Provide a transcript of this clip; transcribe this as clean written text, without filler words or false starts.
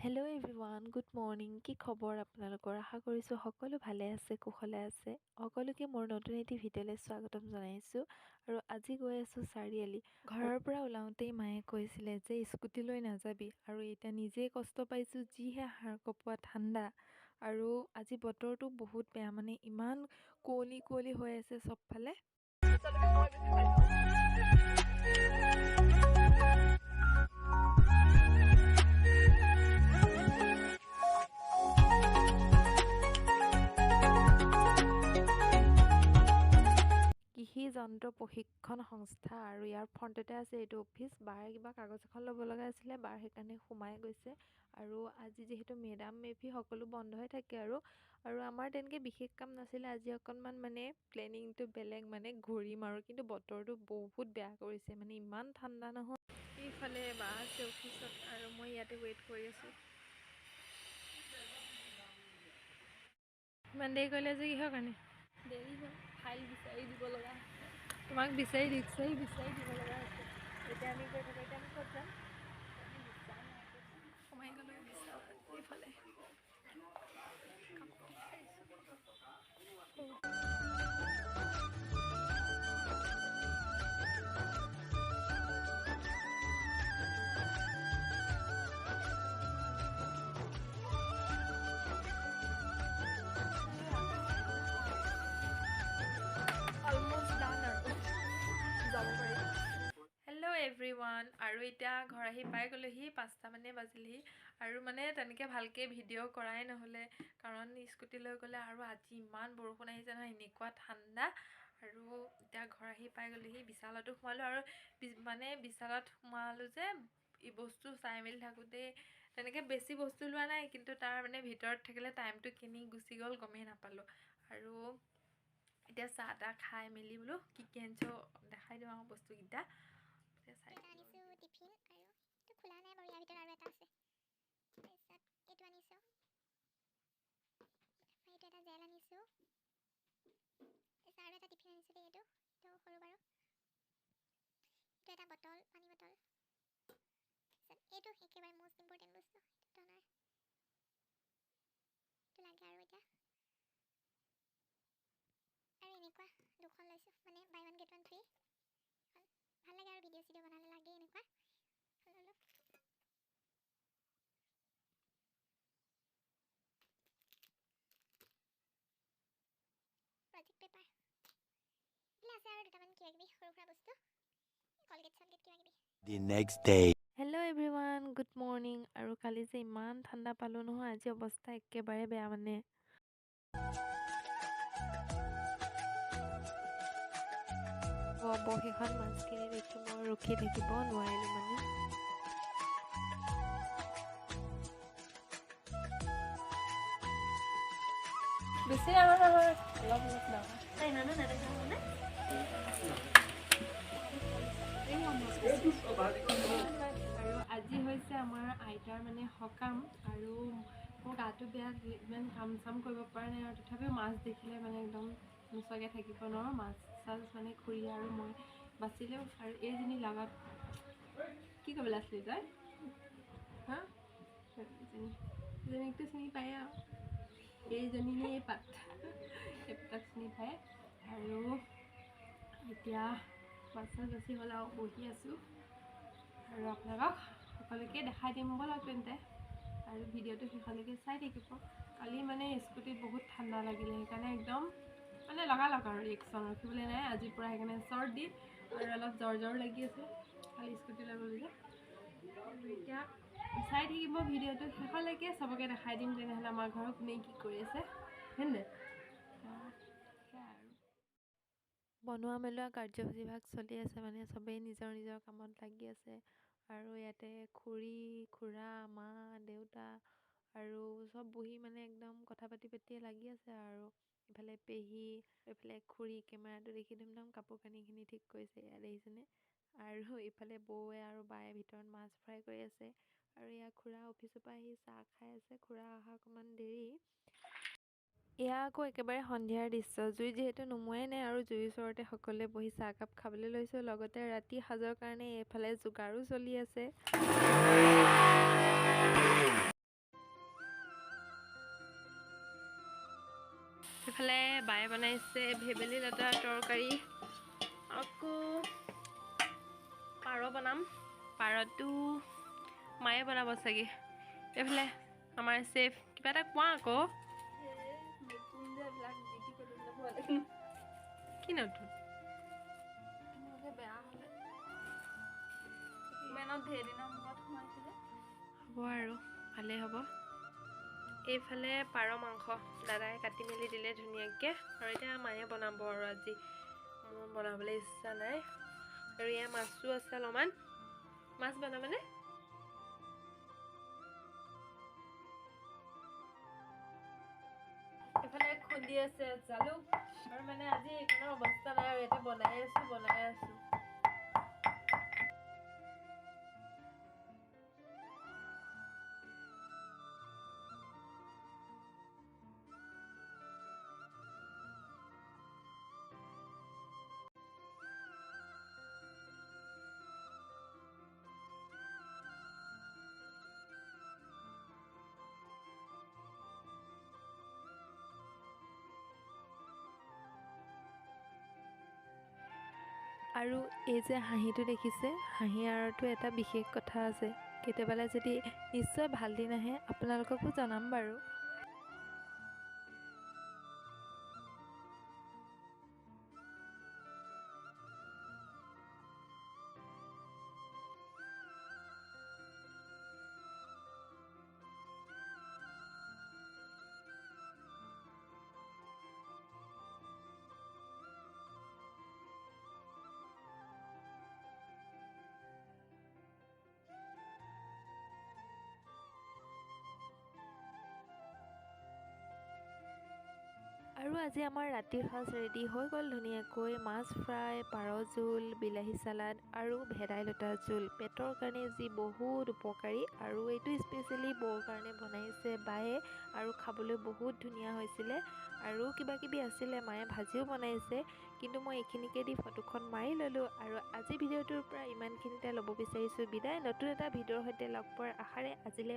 Hello' everyone, good morning. কি খবৰ আপোনালোকৰ? আশা কৰিছোঁ সকলো ভালে আছে, কুশলে আছে। সকলোকে মোৰ নতুন এটি ভিডিঅ'লৈ স্বাগতম জনাইছোঁ। আৰু আজি গৈ আছোঁ চাৰিআলি। ঘৰৰ পৰা ওলাওঁতেই মায়ে কৈছিলে যে স্কুটি লৈ নাযাবি, আৰু এতিয়া নিজেই কষ্ট পাইছোঁ, যিহে হাড় কঁপোৱা ঠাণ্ডা। আৰু আজি বতৰটো বহুত বেয়া, মানে ইমান কুঁৱলী কুঁৱলী হৈ আছে চবফালে। কৃষি যন্ত্ৰ প্ৰশিক্ষণ সংস্থা, আৰু ইয়াৰ ফ্ৰণ্টতে আছে এইটো অফিচ। বাৰে কিবা কাগজ এখন ল'ব লগা আছিলে, বাৰ সেইকাৰণে সোমাই গৈছে। আৰু আজি যিহেতু মেডাম মেফি সকলো বন্ধ হৈ থাকে আৰু আমাৰ তেনেকৈ বিশেষ কাম নাছিলে। আজি অকণমান মানে প্লেনিংটো বেলেগ, মানে ঘূৰিম আৰু, কিন্তু বতৰটো বহুত বেয়া কৰিছে, মানে ইমান ঠাণ্ডা নহয়। এইফালে বা আছে অফিচত, আৰু মই ইয়াতে ৱেইট কৰি আছোঁ। ইমান দেৰি কৰিলে যে কিহৰ কাৰণে? দেৰি হ'ল, ফাইল বিচাৰি দিব লগা হৈছে, তোমাক বিচাৰি দিব লগা হৈছে। এতিয়া আমি গৈ থাকোঁ, এতিয়া আমি ক'ত যাম? সোমাই গ'লো বিশালত। এইফালে অলমষ্ট ডান আৰু যাব পাৰি। হেল্ল' এভৰিৱান, আৰু এতিয়া ঘৰ আহি পাই গ'লোহি, 5টা মানে বাজিলহি। আৰু মানে তেনেকৈ ভালকৈ ভিডিঅ' কৰাই নহ'লে, কাৰণ স্কুটি লৈ গ'লে। আৰু আজি ইমান বৰষুণ আহিছে নহয়, এনেকুৱা ঠাণ্ডা। আৰু এতিয়া ঘৰ আহি পাই গ'লোহি, বিশালতো সোমালোঁ। আৰু মানে বিশালত সোমালোঁ যে বস্তু চাই মেলি থাকোঁতেই তেনেকৈ বেছি বস্তু লোৱা নাই, কিন্তু তাৰ মানে ভিতৰত থাকিলে টাইমটো কেনি গুচি গ'ল গমেই নাপালোঁ। আৰু এতিয়া চাহ তাহ খাই মেলি বোলো কি কি আনিছোঁ দেখাই দিওঁ আৰু বস্তুকেইটা। আনিছোঁ টিফিন, আৰু এইটো খোলা নাই বাৰু, ইয়াৰ ভিতৰত আৰু এটা আছে। তাৰপিছত এইটো আনিছোঁ, এইটো এটা জেল আনিছোঁ। তাৰপিছত আৰু এটা টিফিন আনিছোঁ দেই, এইটো সৰু বাৰু। এইটো এটা বটল, পানী বটল। তাৰপিছত এইটো একেবাৰে মষ্ট ইম্পৰ্টেণ্ট বস্তু, টনাৰ। এইটো লাগে আৰু এতিয়া। আৰু এনেকুৱা দুখন লৈছোঁ, মানে buy one get one free. ভাল লাগে আৰু ভিডিঅ' চিডিঅ' বনালে লাগে এনেকুৱা। ল'লোঁ। প্ৰজেক্ট পেপাৰ এইবিলাক আছে, আৰু দুটামান কিবা কিবি সৰু সুৰা বস্তু, কলগেট চলগেট কিবা কিবি। The next day. Hello' everyone, good morning. আৰু কালি যে ইমান ঠাণ্ডা পালোঁ নহয়, আজি অৱস্থা একেবাৰে বেয়া। মানে অৱশেষত মাছখিনি দেখি মই ৰখি থাকিব নোৱাৰিলোঁ। মানে বেছি ডাঙৰ নহয়, অলপ অলপ ডাঙৰ। আৰু আজি হৈছে আমাৰ আইতাৰ মানে সকাম, আৰু মোৰ গাটো বেয়া, ইমান কাম চাম কৰিব পৰা নাই। আৰু তথাপিও মাছ দেখিলে মানে একদম নোচোৱাকৈ থাকিব নোৱাৰোঁ। মাছ চাছ মানে খুৰী আৰু মই বাচিলেও। আৰু এইজনী লগত কি ক'বলৈ আছিলি তই? হা, এইজনীকতো চিনি পায় আৰু, এইজনী নে এই পাত, এই পাতক চিনি পায়। আৰু এতিয়া মাছ চাছ বাচি হ'ল আৰু বহি আছোঁ, আৰু আপোনালোকক সকলোকে দেখাই দিম ব'লক তেন্তে। আৰু ভিডিঅ'টো শেষলৈকে চাই থাকিব। কালি মানে স্কুটিত বহুত ঠাণ্ডা লাগিলে, সেইকাৰণে একদম মানে লগালগ আৰু ৰিয়েকশ্যন ৰখিবলৈ নাই। আজিৰ পৰা সেইকাৰণে চৰ্দি আৰু অলপ জ্বৰ লাগি আছে, কালি স্কুটি লৈ গ'লোঁ যে। আৰু এতিয়া চাই থাকিব ভিডিঅ'টো শেষলৈকে, চবকে দেখাই দিম তেনেহ'লে আমাৰ ঘৰৰ কোনে কি কৰি আছে, হয়নে? সেয়াই আৰু বনোৱা মেলোৱা কাৰ্যসূচীভাগ চলি আছে, মানে চবেই নিজৰ নিজৰ কামত লাগি আছে। আৰু ইয়াতে খুৰী, খুৰা, মা, দেউতা আৰু চব বহি মানে একদম কথা পাতিয়ে লাগি আছে। আৰু ইফালে পেহী, এইফালে খুৰী কেমেৰাটো দেখি ধুমধাম কাপোৰ কানিখিনি ঠিক কৰিছে, ইয়াত দেখিছেনে? আৰু ইফালে বৌৱে আৰু বায়ে ভিতৰত মাছ ফ্ৰাই কৰি আছে। আৰু ইয়াৰ খুৰা অফিচৰ পৰা আহি চাহ খাই আছে, খুৰা অহা অকণমান দেৰি। এয়া আকৌ একেবাৰে সন্ধিয়াৰ দৃশ্য। জুই যিহেতু নুমুৱাই নাই, আৰু জুইৰ ওচৰতে সকলোৱে বহি চাহকাপ খাবলৈ লৈছোঁ। লগতে ৰাতি সাজৰ কাৰণে এইফালে যোগাৰো চলি আছে। এইফালে বায়ে বনাইছে ভেবেলি লতা তৰকাৰী আকৌ পাৰ বনাম পাৰটো মায়ে বনাব চাগে এইফালে আমাৰ চেফ কিবা এটা কোৱা আকৌ কি নতুন বেয়া হ'লে হ'ব আৰু ভালেই হ'ব এইফালে পাৰ মাংস দাদাই কাটি মেলি দিলে ধুনীয়াকৈ আৰু এতিয়া মায়ে বনাব আৰু আজি মোৰ বনাবলৈ ইচ্ছা নাই আৰু এয়া মাছো আছে অলপমান মাছ বনাবানে এইফালে খুন্দি আছে জালুক আৰু মানে আজি এইখনৰ অৱস্থা নাই আৰু ইয়াতে বনাই আছো আৰু এই যে হাঁহিটো দেখিছে হাঁহি আঁৰতো এটা বিশেষ কথা আছে কেতিয়াবালে যদি নিশ্চয় ভাল দিন আহে আপোনালোককো জনাম বাৰু আৰু আজি আমাৰ ৰাতিৰ সাজ ৰেডি হৈ গ'ল ধুনীয়াকৈ মাছ ফ্ৰাই পাৰ জোল বিলাহী চালাড আৰু ভেদাইলতা জোল পেটৰ কাৰণে যি বহুত উপকাৰী আৰু এইটো স্পেচিয়েলি বৌৰ কাৰণে বনাইছে বায়ে আৰু খাবলৈ বহুত ধুনীয়া হৈছিলে আৰু কিবাকিবি আছিলে মায়ে ভাজিও বনাইছে কিন্তু মই এইখিনিকে দি ফটোখন মাৰি ল'লোঁ আৰু আজি ভিডিঅ'টোৰ পৰা ইমানখিনিতে ল'ব বিচাৰিছোঁ বিদায় নতুন এটা ভিডিঅ'ৰ সৈতে লগ পোৱাৰ আশাৰে আজিলৈ